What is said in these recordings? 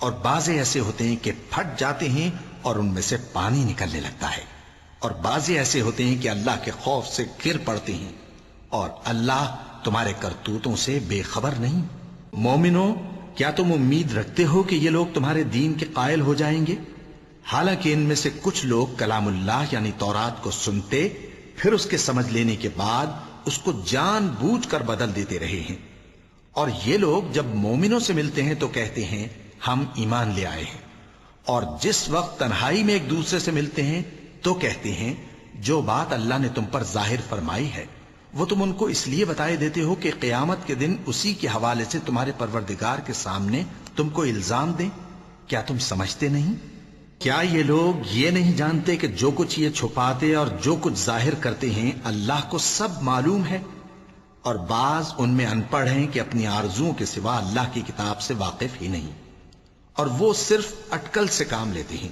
اور بعضے ایسے ہوتے ہیں کہ پھٹ جاتے ہیں اور ان میں سے پانی نکلنے لگتا ہے، اور بعضے ایسے ہوتے ہیں کہ اللہ کے خوف سے گر پڑتے ہیں، اور اللہ تمہارے کرتوتوں سے بے خبر نہیں۔ مومنو، کیا تم امید رکھتے ہو کہ یہ لوگ تمہارے دین کے قائل ہو جائیں گے؟ حالانکہ ان میں سے کچھ لوگ کلام اللہ یعنی تورات کو سنتے، پھر اس کے سمجھ لینے کے بعد اس کو جان بوجھ کر بدل دیتے رہے ہیں، اور یہ لوگ جب مومنوں سے ملتے ہیں تو کہتے ہیں ہم ایمان لے آئے ہیں، اور جس وقت تنہائی میں ایک دوسرے سے ملتے ہیں تو کہتے ہیں جو بات اللہ نے تم پر ظاہر فرمائی ہے وہ تم ان کو اس لیے بتائے دیتے ہو کہ قیامت کے دن اسی کے حوالے سے تمہارے پروردگار کے سامنے تم کو الزام دیں۔ کیا تم سمجھتے نہیں؟ کیا یہ لوگ یہ نہیں جانتے کہ جو کچھ یہ چھپاتے اور جو کچھ ظاہر کرتے ہیں اللہ کو سب معلوم ہے؟ اور بعض ان میں ان پڑھ ہیں کہ اپنی آرزوؤں کے سوا اللہ کی کتاب سے واقف ہی نہیں، اور وہ صرف اٹکل سے کام لیتے ہیں۔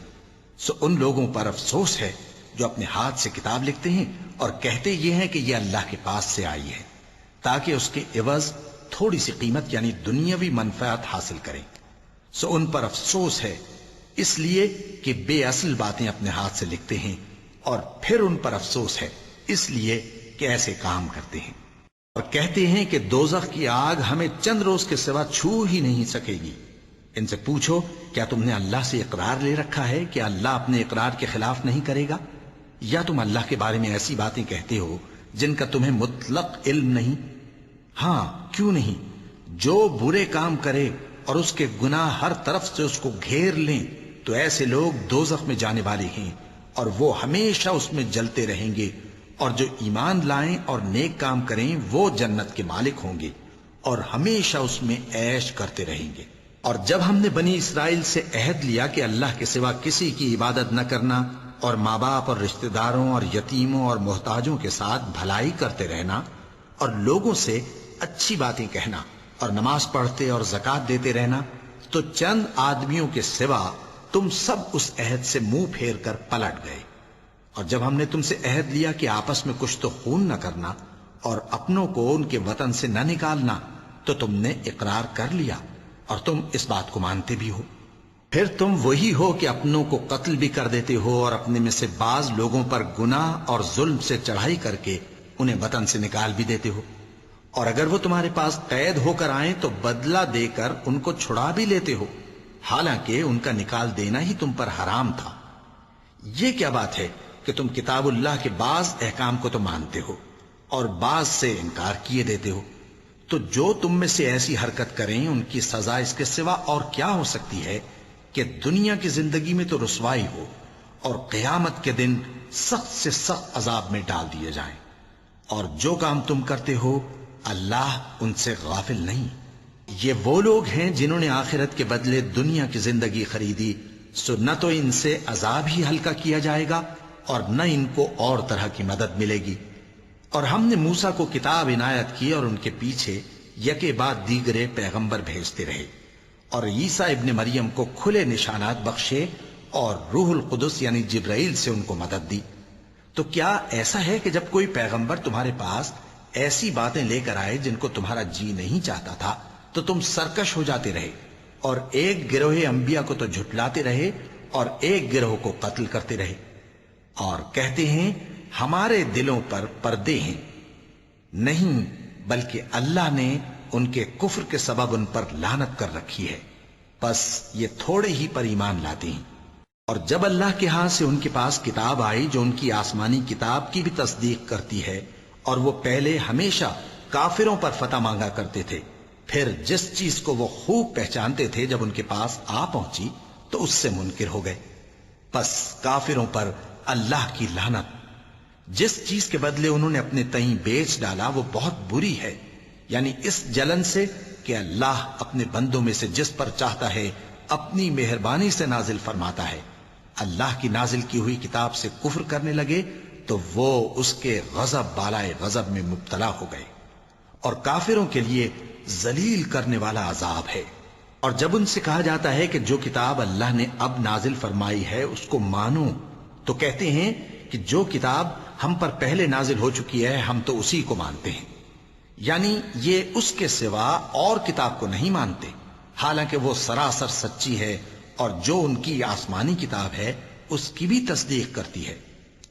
سو ان لوگوں پر افسوس ہے جو اپنے ہاتھ سے کتاب لکھتے ہیں اور کہتے یہ ہیں کہ یہ اللہ کے پاس سے آئی ہے، تاکہ اس کے عوض تھوڑی سی قیمت یعنی دنیاوی منفعت حاصل کریں۔ سو ان پر افسوس ہے اس لیے کہ بے اصل باتیں اپنے ہاتھ سے لکھتے ہیں، اور پھر ان پر افسوس ہے اس لیے کہ ایسے کام کرتے ہیں، اور کہتے ہیں کہ دوزخ کی آگ ہمیں چند روز کے سوا چھو ہی نہیں سکے گی۔ ان سے پوچھو کیا تم نے اللہ سے اقرار لے رکھا ہے کہ اللہ اپنے اقرار کے خلاف نہیں کرے گا؟ یا تم اللہ کے بارے میں ایسی باتیں کہتے ہو جن کا تمہیں مطلق علم نہیں؟ ہاں کیوں نہیں، جو برے کام کرے اور اس کے گناہ ہر طرف سے اس کو گھیر لیں تو ایسے لوگ دوزخ میں جانے والے ہیں، اور وہ ہمیشہ اس میں جلتے رہیں گے، اور جو ایمان لائیں اور نیک کام کریں وہ جنت کے مالک ہوں گے اور ہمیشہ اس میں عیش کرتے رہیں گے۔ اور جب ہم نے بنی اسرائیل سے عہد لیا کہ اللہ کے سوا کسی کی عبادت نہ کرنا، اور ماں باپ اور رشتہ داروں اور یتیموں اور محتاجوں کے ساتھ بھلائی کرتے رہنا، اور لوگوں سے اچھی باتیں کہنا، اور نماز پڑھتے اور زکوٰۃ دیتے رہنا، تو چند آدمیوں کے سوا تم سب اس عہد سے منہ پھیر کر پلٹ گئے۔ اور جب ہم نے تم سے عہد لیا کہ آپس میں کچھ تو خون نہ کرنا اور اپنوں کو ان کے وطن سے نہ نکالنا، تو تم نے اقرار کر لیا اور تم اس بات کو مانتے بھی ہو۔ پھر تم وہی ہو کہ اپنوں کو قتل بھی کر دیتے ہو، اور اپنے میں سے بعض لوگوں پر گناہ اور ظلم سے چڑھائی کر کے انہیں وطن سے نکال بھی دیتے ہو، اور اگر وہ تمہارے پاس قید ہو کر آئیں تو بدلہ دے کر ان کو چھڑا بھی لیتے ہو، حالانکہ ان کا نکال دینا ہی تم پر حرام تھا۔ یہ کیا بات ہے کہ تم کتاب اللہ کے بعض احکام کو تو مانتے ہو اور بعض سے انکار کیے دیتے ہو؟ تو جو تم میں سے ایسی حرکت کریں ان کی سزا اس کے سوا اور کیا ہو سکتی ہے کہ دنیا کی زندگی میں تو رسوائی ہو، اور قیامت کے دن سخت سے سخت عذاب میں ڈال دیے جائیں۔ اور جو کام تم کرتے ہو اللہ ان سے غافل نہیں۔ یہ وہ لوگ ہیں جنہوں نے آخرت کے بدلے دنیا کی زندگی خریدی، سو نہ تو ان سے عذاب ہی ہلکا کیا جائے گا اور نہ ان کو اور طرح کی مدد ملے گی۔ اور ہم نے موسیٰ کو کتاب عنایت کی اور ان کے پیچھے یکے بعد دیگرے پیغمبر بھیجتے رہے، اور عیسیٰ ابن مریم کو کھلے نشانات بخشے اور روح القدس یعنی جبرائیل سے ان کو مدد دی۔ تو کیا ایسا ہے کہ جب کوئی پیغمبر تمہارے پاس ایسی باتیں لے کر آئے جن کو تمہارا جی نہیں چاہتا تھا تو تم سرکش ہو جاتے رہے، اور ایک گروہ انبیاء کو تو جھٹلاتے رہے اور ایک گروہ کو قتل کرتے رہے، اور کہتے ہیں ہمارے دلوں پر پردے ہیں؟ نہیں، بلکہ اللہ نے ان کے کفر کے سبب ان پر لعنت کر رکھی ہے، بس یہ تھوڑے ہی پر ایمان لاتے ہیں۔ اور جب اللہ کے ہاں سے ان کے پاس کتاب آئی جو ان کی آسمانی کتاب کی بھی تصدیق کرتی ہے، اور وہ پہلے ہمیشہ کافروں پر فتح مانگا کرتے تھے، پھر جس چیز کو وہ خوب پہچانتے تھے جب ان کے پاس آ پہنچی تو اس سے منکر ہو گئے، بس کافروں پر اللہ کی لعنت۔ جس چیز کے بدلے انہوں نے اپنے تئیں بیچ ڈالا وہ بہت بری ہے، یعنی اس جلن سے کہ اللہ اپنے بندوں میں سے جس پر چاہتا ہے اپنی مہربانی سے نازل فرماتا ہے۔ اللہ کی نازل کی ہوئی کتاب سے کفر کرنے لگے تو وہ اس کے غضب بالائے غضب میں مبتلا ہو گئے، اور کافروں کے لیے ذلیل کرنے والا عذاب ہے۔ اور جب ان سے کہا جاتا ہے کہ جو کتاب اللہ نے اب نازل فرمائی ہے اس کو مانو، تو کہتے ہیں کہ جو کتاب ہم پر پہلے نازل ہو چکی ہے ہم تو اسی کو مانتے ہیں، یعنی یہ اس کے سوا اور کتاب کو نہیں مانتے، حالانکہ وہ سراسر سچی ہے اور جو ان کی آسمانی کتاب ہے اس کی بھی تصدیق کرتی ہے۔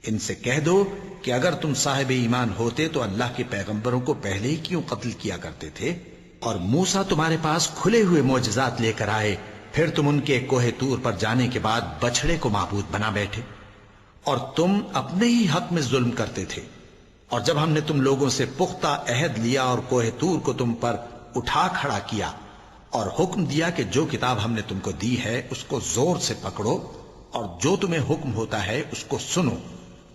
ان سے کہہ دو کہ اگر تم صاحب ایمان ہوتے تو اللہ کے پیغمبروں کو پہلے ہی کیوں قتل کیا کرتے تھے؟ اور موسیٰ تمہارے پاس کھلے ہوئے معجزات لے کر آئے، پھر تم ان کے کوہ طور پر جانے کے بعد بچڑے کو معبود بنا بیٹھے، اور تم اپنے ہی حق میں ظلم کرتے تھے۔ اور جب ہم نے تم لوگوں سے پختہ عہد لیا اور کوہ طور کو تم پر اٹھا کھڑا کیا اور حکم دیا کہ جو کتاب ہم نے تم کو دی ہے اس کو زور سے پکڑو اور جو تمہیں حکم ہوتا ہے اس کو سنو،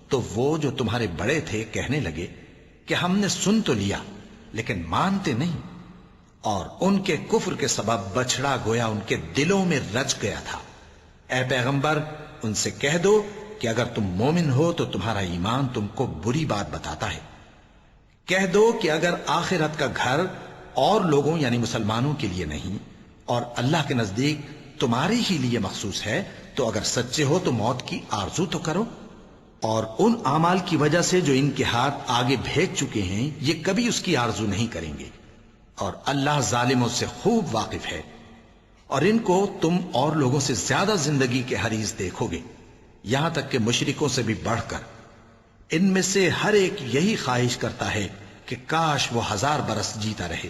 تو وہ جو تمہارے بڑے تھے کہنے لگے کہ ہم نے سن تو لیا لیکن مانتے نہیں، اور ان کے کفر کے سبب بچڑا گویا ان کے دلوں میں رچ گیا تھا۔ اے پیغمبر ان سے کہہ دو کہ اگر تم مومن ہو تو تمہارا ایمان تم کو بری بات بتاتا ہے۔ کہہ دو کہ اگر آخرت کا گھر اور لوگوں یعنی مسلمانوں کے لیے نہیں اور اللہ کے نزدیک تمہارے ہی لیے مخصوص ہے تو اگر سچے ہو تو موت کی آرزو تو کرو، اور ان اعمال کی وجہ سے جو ان کے ہاتھ آگے بھیج چکے ہیں یہ کبھی اس کی آرزو نہیں کریں گے، اور اللہ ظالموں سے خوب واقف ہے۔ اور ان کو تم اور لوگوں سے زیادہ زندگی کے حریص دیکھو گے، یہاں تک کہ مشرکوں سے بھی بڑھ کر۔ ان میں سے ہر ایک یہی خواہش کرتا ہے کہ کاش وہ 1000 برس جیتا رہے،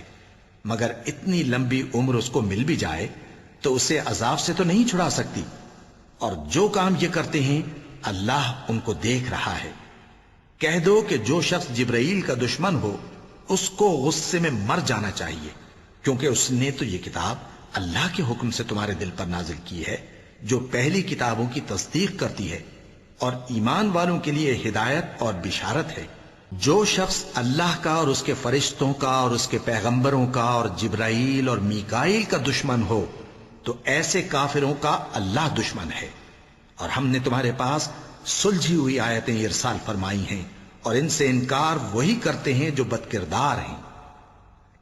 مگر اتنی لمبی عمر اس کو مل بھی جائے تو اسے عذاب سے تو نہیں چھڑا سکتی، اور جو کام یہ کرتے ہیں اللہ ان کو دیکھ رہا ہے۔ کہہ دو کہ جو شخص جبرائیل کا دشمن ہو اس کو غصے میں مر جانا چاہیے، کیونکہ اس نے تو یہ کتاب اللہ کے حکم سے تمہارے دل پر نازل کی ہے جو پہلی کتابوں کی تصدیق کرتی ہے اور ایمان والوں کے لیے ہدایت اور بشارت ہے۔ جو شخص اللہ کا اور اس کے فرشتوں کا اور اس کے پیغمبروں کا اور جبرائیل اور میکائیل کا دشمن ہو تو ایسے کافروں کا اللہ دشمن ہے۔ اور ہم نے تمہارے پاس سلجھی ہوئی آیتیں ارسال فرمائی ہیں، اور ان سے انکار وہی کرتے ہیں جو بد کردار ہیں۔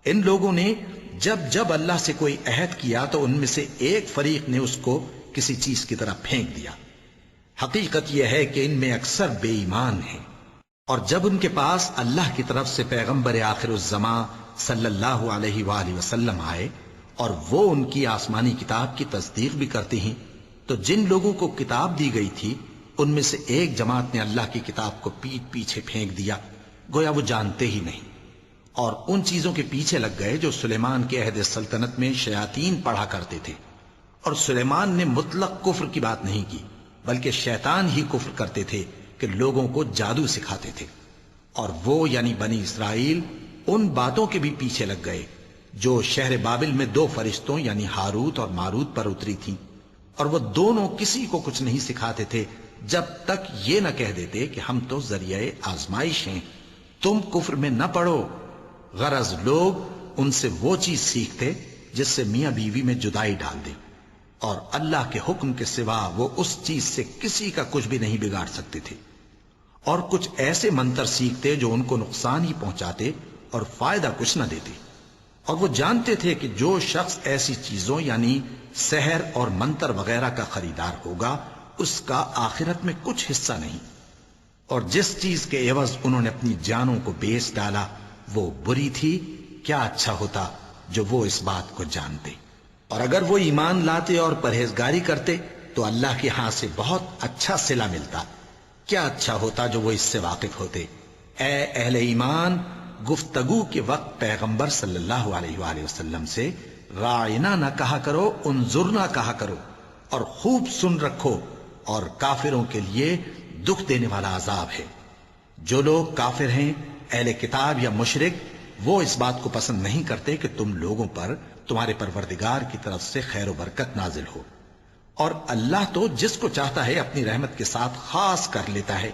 ان لوگوں نے جب جب اللہ سے کوئی عہد کیا تو ان میں سے ایک فریق نے اس کو کسی چیز کی طرح پھینک دیا۔ حقیقت یہ ہے کہ ان میں اکثر بے ایمان ہیں، اور جب ان کے پاس اللہ کی طرف سے پیغمبر آخر الزمان صلی اللہ علیہ وآلہ وسلم آئے اور وہ ان کی آسمانی کتاب کی تصدیق بھی کرتے ہیں، تو جن لوگوں کو کتاب دی گئی تھی ان میں سے ایک جماعت نے اللہ کی کتاب کو پیٹ پیچھے پھینک دیا، گویا وہ جانتے ہی نہیں، اور ان چیزوں کے پیچھے لگ گئے جو سلیمان کے عہد سلطنت میں شیاطین پڑھا کرتے تھے۔ اور سلیمان نے مطلق کفر کی بات نہیں کی، بلکہ شیطان ہی کفر کرتے تھے کہ لوگوں کو جادو سکھاتے تھے، اور وہ یعنی بنی اسرائیل ان باتوں کے بھی پیچھے لگ گئے جو شہر بابل میں 2 فرشتوں یعنی ہاروت اور ماروت پر اتری تھیں، اور وہ دونوں کسی کو کچھ نہیں سکھاتے تھے جب تک یہ نہ کہہ دیتے کہ ہم تو ذریعہ آزمائش ہیں، تم کفر میں نہ پڑو۔ غرض لوگ ان سے وہ چیز سیکھتے جس سے میاں بیوی میں جدائی ڈال دے، اور اللہ کے حکم کے سوا وہ اس چیز سے کسی کا کچھ بھی نہیں بگاڑ سکتے تھے، اور کچھ ایسے منتر سیکھتے جو ان کو نقصان ہی پہنچاتے اور فائدہ کچھ نہ دیتے، اور وہ جانتے تھے کہ جو شخص ایسی چیزوں یعنی سحر اور منتر وغیرہ کا خریدار ہوگا اس کا آخرت میں کچھ حصہ نہیں، اور جس چیز کے عوض انہوں نے اپنی جانوں کو بیچ ڈالا وہ بری تھی، کیا اچھا ہوتا جو وہ اس بات کو جانتے۔ اور اگر وہ ایمان لاتے اور پرہیزگاری کرتے تو اللہ کے ہاں سے بہت اچھا صلہ ملتا، کیا اچھا ہوتا جو وہ اس سے واقف ہوتے۔ اے اہل ایمان، گفتگو کے وقت پیغمبر صلی اللہ علیہ وآلہ وسلم سے راعنا نہ کہا کرو، انظرنا کہا کرو، اور خوب سن رکھو، اور کافروں کے لیے دکھ دینے والا عذاب ہے۔ جو لوگ کافر ہیں، اہل کتاب یا مشرک، وہ اس بات کو پسند نہیں کرتے کہ تم لوگوں پر تمہارے پروردگار کی طرف سے خیر و برکت نازل ہو، اور اللہ تو جس کو چاہتا ہے اپنی رحمت کے ساتھ خاص کر لیتا ہے،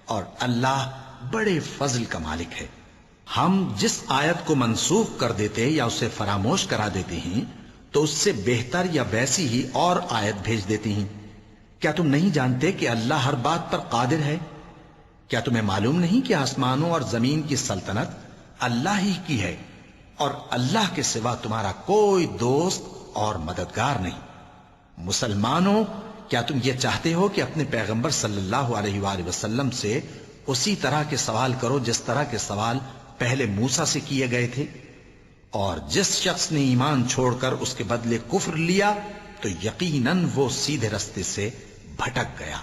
اور اللہ بڑے فضل کا مالک ہے۔ ہم جس آیت کو منسوخ کر دیتے یا اسے فراموش کرا دیتے ہیں تو اس سے بہتر یا ویسی ہی اور آیت بھیج دیتے ہیں۔ کیا تم نہیں جانتے کہ اللہ ہر بات پر قادر ہے؟ کیا تمہیں معلوم نہیں کہ آسمانوں اور زمین کی سلطنت اللہ ہی کی ہے، اور اللہ کے سوا تمہارا کوئی دوست اور مددگار نہیں؟ مسلمانوں، کیا تم یہ چاہتے ہو کہ اپنے پیغمبر صلی اللہ علیہ وآلہ وسلم سے اسی طرح کے سوال کرو جس طرح کے سوال پہلے موسیٰ سے کیے گئے تھے؟ اور جس شخص نے ایمان چھوڑ کر اس کے بدلے کفر لیا تو یقیناً وہ سیدھے رستے سے بھٹک گیا۔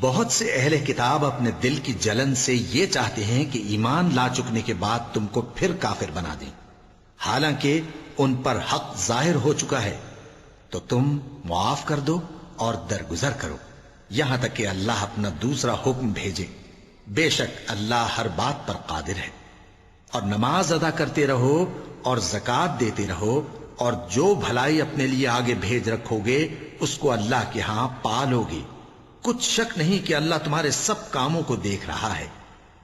بہت سے اہل کتاب اپنے دل کی جلن سے یہ چاہتے ہیں کہ ایمان لا چکنے کے بعد تم کو پھر کافر بنا دیں، حالانکہ ان پر حق ظاہر ہو چکا ہے، تو تم معاف کر دو اور درگزر کرو یہاں تک کہ اللہ اپنا دوسرا حکم بھیجے۔ بے شک اللہ ہر بات پر قادر ہے۔ اور نماز ادا کرتے رہو اور زکوٰۃ دیتے رہو، اور جو بھلائی اپنے لیے آگے بھیج رکھو گے اس کو اللہ کے ہاں پالو گے۔ کچھ شک نہیں کہ اللہ تمہارے سب کاموں کو دیکھ رہا ہے۔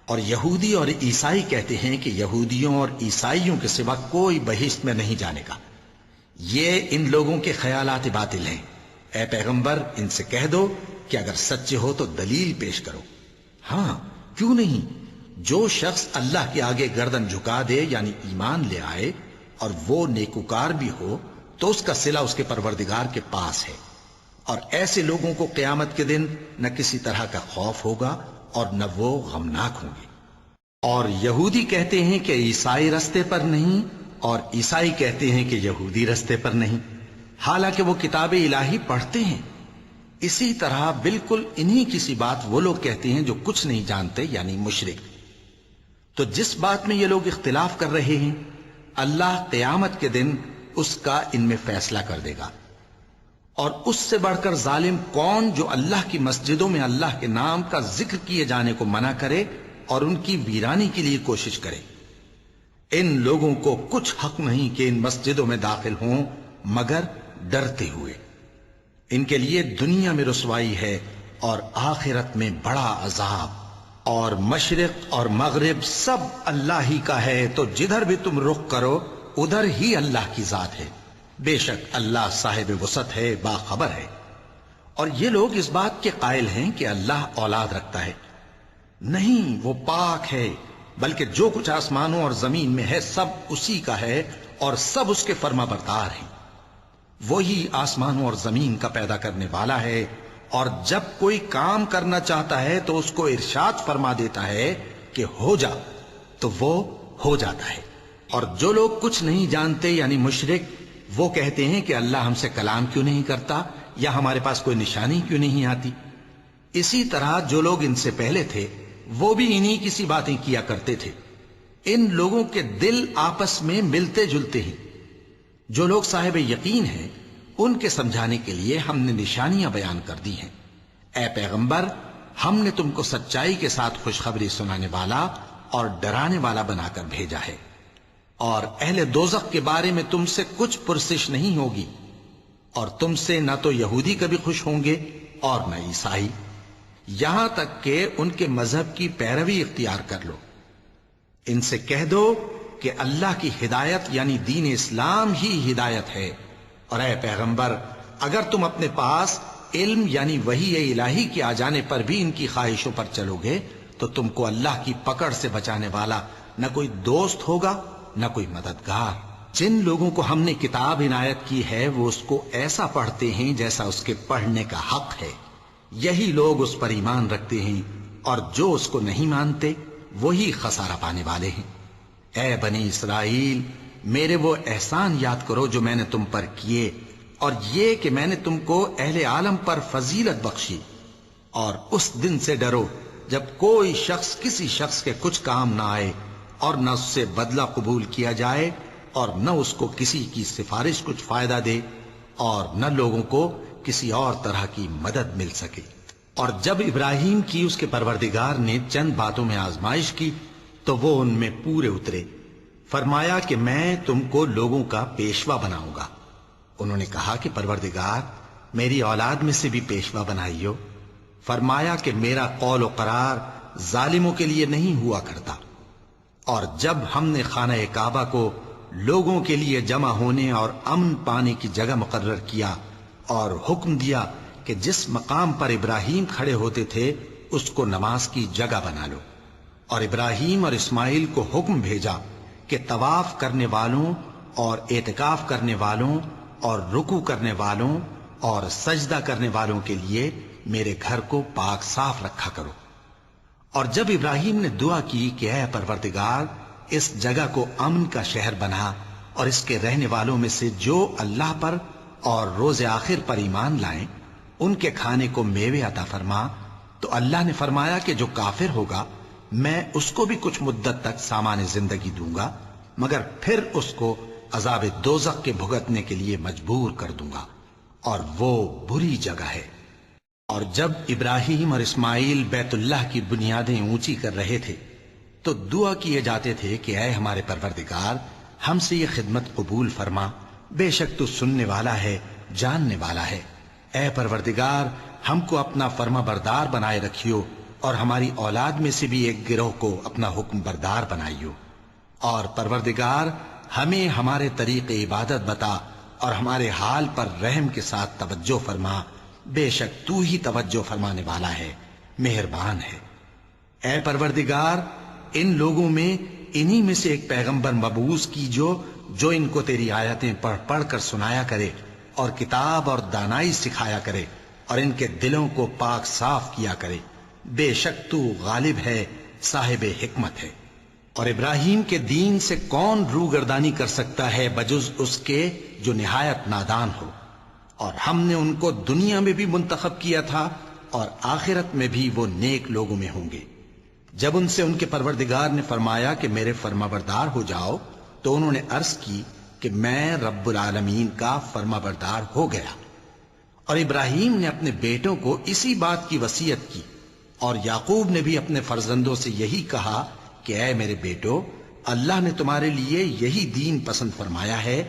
اور یہودی اور عیسائی کہتے ہیں کہ یہودیوں اور عیسائیوں کے سوا کوئی بہشت میں نہیں جانے کا۔ یہ ان لوگوں کے خیالات باطل ہیں۔ اے پیغمبر ان سے کہہ دو کہ اگر سچے ہو تو دلیل پیش کرو۔ ہاں کیوں نہیں، جو شخص اللہ کے آگے گردن جھکا دے یعنی ایمان لے آئے اور وہ نیکوکار بھی ہو تو اس کا صلہ اس کے پروردگار کے پاس ہے۔ اور ایسے لوگوں کو قیامت کے دن نہ کسی طرح کا خوف ہوگا اور نہ وہ غمناک ہوں گے۔ اور یہودی کہتے ہیں کہ عیسائی رستے پر نہیں، اور عیسائی کہتے ہیں کہ یہودی رستے پر نہیں، حالانکہ وہ کتاب الہی پڑھتے ہیں۔ اسی طرح بالکل انہی کسی بات وہ لوگ کہتے ہیں جو کچھ نہیں جانتے یعنی مشرک۔ تو جس بات میں یہ لوگ اختلاف کر رہے ہیں اللہ قیامت کے دن اس کا ان میں فیصلہ کر دے گا۔ اور اس سے بڑھ کر ظالم کون جو اللہ کی مسجدوں میں اللہ کے نام کا ذکر کیے جانے کو منع کرے اور ان کی ویرانی کے لیے کوشش کرے۔ ان لوگوں کو کچھ حق نہیں کہ ان مسجدوں میں داخل ہوں مگر ڈرتے ہوئے۔ ان کے لیے دنیا میں رسوائی ہے اور آخرت میں بڑا عذاب۔ اور مشرق اور مغرب سب اللہ ہی کا ہے، تو جدھر بھی تم رخ کرو ادھر ہی اللہ کی ذات ہے۔ بے شک اللہ صاحب وسعت ہے، باخبر ہے۔ اور یہ لوگ اس بات کے قائل ہیں کہ اللہ اولاد رکھتا ہے۔ نہیں، وہ پاک ہے، بلکہ جو کچھ آسمانوں اور زمین میں ہے سب اسی کا ہے اور سب اس کے فرما بردار ہیں۔ وہی آسمانوں اور زمین کا پیدا کرنے والا ہے، اور جب کوئی کام کرنا چاہتا ہے تو اس کو ارشاد فرما دیتا ہے کہ ہو جا، تو وہ ہو جاتا ہے۔ اور جو لوگ کچھ نہیں جانتے یعنی مشرک، وہ کہتے ہیں کہ اللہ ہم سے کلام کیوں نہیں کرتا یا ہمارے پاس کوئی نشانی کیوں نہیں آتی۔ اسی طرح جو لوگ ان سے پہلے تھے وہ بھی انہی کسی باتیں کیا کرتے تھے۔ ان لوگوں کے دل آپس میں ملتے جلتے ہیں۔ جو لوگ صاحب یقین ہیں ان کے سمجھانے کے لیے ہم نے نشانیاں بیان کر دی ہیں۔ اے پیغمبر، ہم نے تم کو سچائی کے ساتھ خوشخبری سنانے والا اور ڈرانے والا بنا کر بھیجا ہے۔ اور اہل دوزخ کے بارے میں تم سے کچھ پرسش نہیں ہوگی، اور تم سے نہ تو یہودی کبھی خوش ہوں گے اور نہ عیسائی، یہاں تک کہ ان کے مذہب کی پیروی اختیار کر لو۔ ان سے کہہ دو کہ اللہ کی ہدایت یعنی دین اسلام ہی ہدایت ہے۔ اور اے پیغمبر، اگر تم اپنے پاس علم یعنی وحی الہی کے آ جانے پر بھی ان کی خواہشوں پر چلو گے تو تم کو اللہ کی پکڑ سے بچانے والا نہ کوئی دوست ہوگا نہ کوئی مددگار۔ جن لوگوں کو ہم نے کتاب عنایت کی ہے وہ اس کو ایسا پڑھتے ہیں جیسا اس کے پڑھنے کا حق ہے، یہی لوگ اس پر ایمان رکھتے ہیں، اور جو اس کو نہیں مانتے وہی خسارہ پانے والے ہیں۔ اے بنی اسرائیل، میرے وہ احسان یاد کرو جو میں نے تم پر کیے، اور یہ کہ میں نے تم کو اہل عالم پر فضیلت بخشی۔ اور اس دن سے ڈرو جب کوئی شخص کسی شخص کے کچھ کام نہ آئے اور نہ اس سے بدلہ قبول کیا جائے، اور نہ اس کو کسی کی سفارش کچھ فائدہ دے، اور نہ لوگوں کو کسی اور طرح کی مدد مل سکے۔ اور جب ابراہیم کی اس کے پروردگار نے چند باتوں میں آزمائش کی تو وہ ان میں پورے اترے۔ فرمایا کہ میں تم کو لوگوں کا پیشوا بناؤں گا۔ انہوں نے کہا کہ پروردگار، میری اولاد میں سے بھی پیشوا بنائیو۔ فرمایا کہ میرا قول و قرار ظالموں کے لیے نہیں ہوا کرتا۔ اور جب ہم نے خانہ کعبہ کو لوگوں کے لیے جمع ہونے اور امن پانے کی جگہ مقرر کیا اور حکم دیا کہ جس مقام پر ابراہیم کھڑے ہوتے تھے اس کو نماز کی جگہ بنا لو، اور ابراہیم اور اسماعیل کو حکم بھیجا کہ طواف کرنے والوں اور اعتکاف کرنے والوں اور رکوع کرنے والوں اور سجدہ کرنے والوں کے لیے میرے گھر کو پاک صاف رکھا کرو۔ اور جب ابراہیم نے دعا کی کہ اے پروردگار، اس جگہ کو امن کا شہر بنا اور اس کے رہنے والوں میں سے جو اللہ پر اور روز آخر پر ایمان لائیں ان کے کھانے کو میوے عطا فرما، تو اللہ نے فرمایا کہ جو کافر ہوگا میں اس کو بھی کچھ مدت تک سامان زندگی دوں گا، مگر پھر اس کو عذاب دوزخ کے بھگتنے کے لیے مجبور کر دوں گا، اور وہ بری جگہ ہے۔ اور جب ابراہیم اور اسماعیل بیت اللہ کی بنیادیں اونچی کر رہے تھے تو دعا کیے جاتے تھے کہ اے ہمارے پروردگار، ہم سے یہ خدمت قبول فرما، بے شک تو سننے والا ہے، جاننے والا ہے۔ اے پروردگار، ہم کو اپنا فرما بردار بنائے رکھیو، اور ہماری اولاد میں سے بھی ایک گروہ کو اپنا حکم بردار بنائیو، اور پروردگار ہمیں ہمارے طریق عبادت بتا، اور ہمارے حال پر رحم کے ساتھ توجہ فرما، بے شک تو ہی توجہ فرمانے والا ہے، مہربان ہے۔ اے پروردگار، ان لوگوں میں انہی میں سے ایک پیغمبر مبعوث کیجو جو ان کو تیری آیتیں پڑھ پڑھ کر سنایا کرے اور کتاب اور دانائی سکھایا کرے اور ان کے دلوں کو پاک صاف کیا کرے، بے شک تو غالب ہے، صاحب حکمت ہے۔ اور ابراہیم کے دین سے کون روگردانی کر سکتا ہے بجز اس کے جو نہایت نادان ہو، اور ہم نے ان کو دنیا میں بھی منتخب کیا تھا اور آخرت میں بھی وہ نیک لوگوں میں ہوں گے۔ جب ان سے ان کے پروردگار نے فرمایا کہ میرے فرمانبردار ہو جاؤ تو انہوں نے عرض کی کہ میں رب العالمین کا فرمانبردار ہو گیا۔ اور ابراہیم نے اپنے بیٹوں کو اسی بات کی وصیت کی، اور یعقوب نے بھی اپنے فرزندوں سے یہی کہا کہ اے میرے بیٹو، اللہ نے تمہارے لیے یہی دین پسند فرمایا ہے،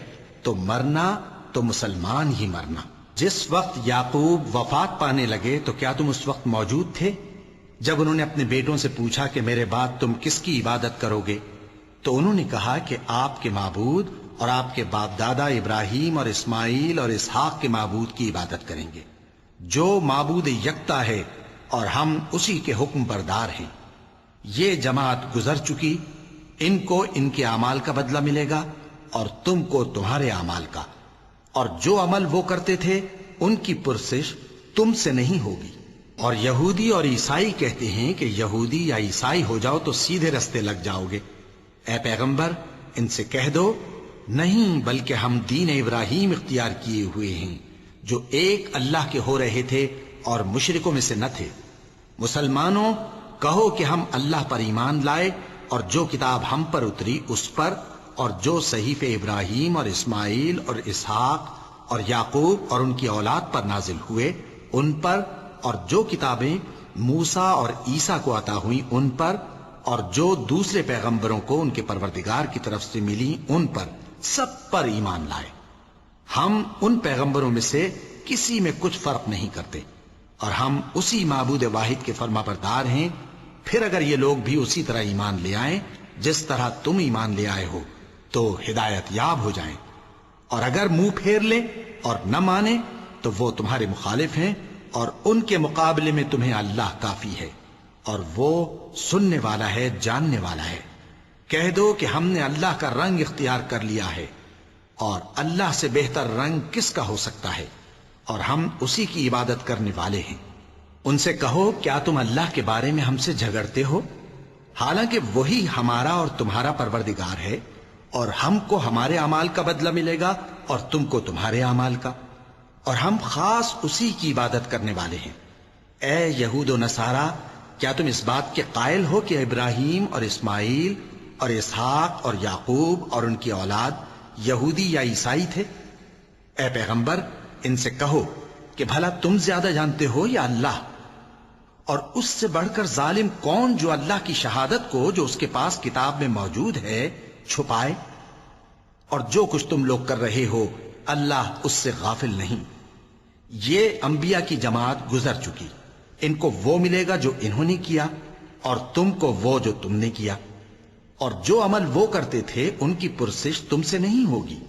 تو مرنا تو مسلمان ہی مرنا۔ جس وقت یعقوب وفات پانے لگے تو کیا تم اس وقت موجود تھے جب انہوں نے اپنے بیٹوں سے پوچھا کہ میرے بعد تم کس کی عبادت کرو گے؟ تو انہوں نے کہا کہ آپ کے معبود اور آپ کے باپ دادا ابراہیم اور اسماعیل اور اسحاق کے معبود کی عبادت کریں گے، جو معبود یکتا ہے اور ہم اسی کے حکم بردار ہیں۔ یہ جماعت گزر چکی، ان کو ان کے اعمال کا بدلہ ملے گا اور تم کو تمہارے اعمال کا، اور جو عمل وہ کرتے تھے ان کی پرسش تم سے نہیں ہوگی۔ اور یہودی اور عیسائی کہتے ہیں کہ یہودی یا عیسائی ہو جاؤ تو سیدھے رستے لگ جاؤ گے۔ اے پیغمبر، ان سے کہہ دو نہیں، بلکہ ہم دین ابراہیم اختیار کیے ہوئے ہیں جو ایک اللہ کے ہو رہے تھے اور مشرکوں میں سے نہ تھے۔ مسلمانوں، کہو کہ ہم اللہ پر ایمان لائے اور جو کتاب ہم پر اتری اس پر، اور جو صحیفے ابراہیم اور اسماعیل اور اسحاق اور یعقوب اور ان کی اولاد پر نازل ہوئے ان پر، اور جو کتابیں موسیٰ اور عیسیٰ کو عطا ہوئیں ان پر، اور جو دوسرے پیغمبروں کو ان کے پروردگار کی طرف سے ملی ان پر، سب پر ایمان لائے۔ ہم ان پیغمبروں میں سے کسی میں کچھ فرق نہیں کرتے، اور ہم اسی معبود واحد کے فرما بردار ہیں۔ پھر اگر یہ لوگ بھی اسی طرح ایمان لے آئیں جس طرح تم ایمان لے آئے ہو تو ہدایت یاب ہو جائیں، اور اگر منہ پھیر لیں اور نہ مانیں تو وہ تمہارے مخالف ہیں، اور ان کے مقابلے میں تمہیں اللہ کافی ہے، اور وہ سننے والا ہے، جاننے والا ہے۔ کہہ دو کہ ہم نے اللہ کا رنگ اختیار کر لیا ہے، اور اللہ سے بہتر رنگ کس کا ہو سکتا ہے، اور ہم اسی کی عبادت کرنے والے ہیں۔ ان سے کہو کیا تم اللہ کے بارے میں ہم سے جھگڑتے ہو، حالانکہ وہی ہمارا اور تمہارا پروردگار ہے، اور ہم کو ہمارے اعمال کا بدلہ ملے گا اور تم کو تمہارے اعمال کا، اور ہم خاص اسی کی عبادت کرنے والے ہیں۔ اے یہود و نصارا، کیا تم اس بات کے قائل ہو کہ ابراہیم اور اسماعیل اور اسحاق اور یعقوب اور ان کی اولاد یہودی یا عیسائی تھے؟ اے پیغمبر، ان سے کہو کہ بھلا تم زیادہ جانتے ہو یا اللہ؟ اور اس سے بڑھ کر ظالم کون جو اللہ کی شہادت کو جو اس کے پاس کتاب میں موجود ہے چھپائے؟ اور جو کچھ تم لوگ کر رہے ہو اللہ اس سے غافل نہیں۔ یہ انبیاء کی جماعت گزر چکی، ان کو وہ ملے گا جو انہوں نے کیا، اور تم کو وہ جو تم نے کیا، اور جو عمل وہ کرتے تھے ان کی پرسش تم سے نہیں ہوگی۔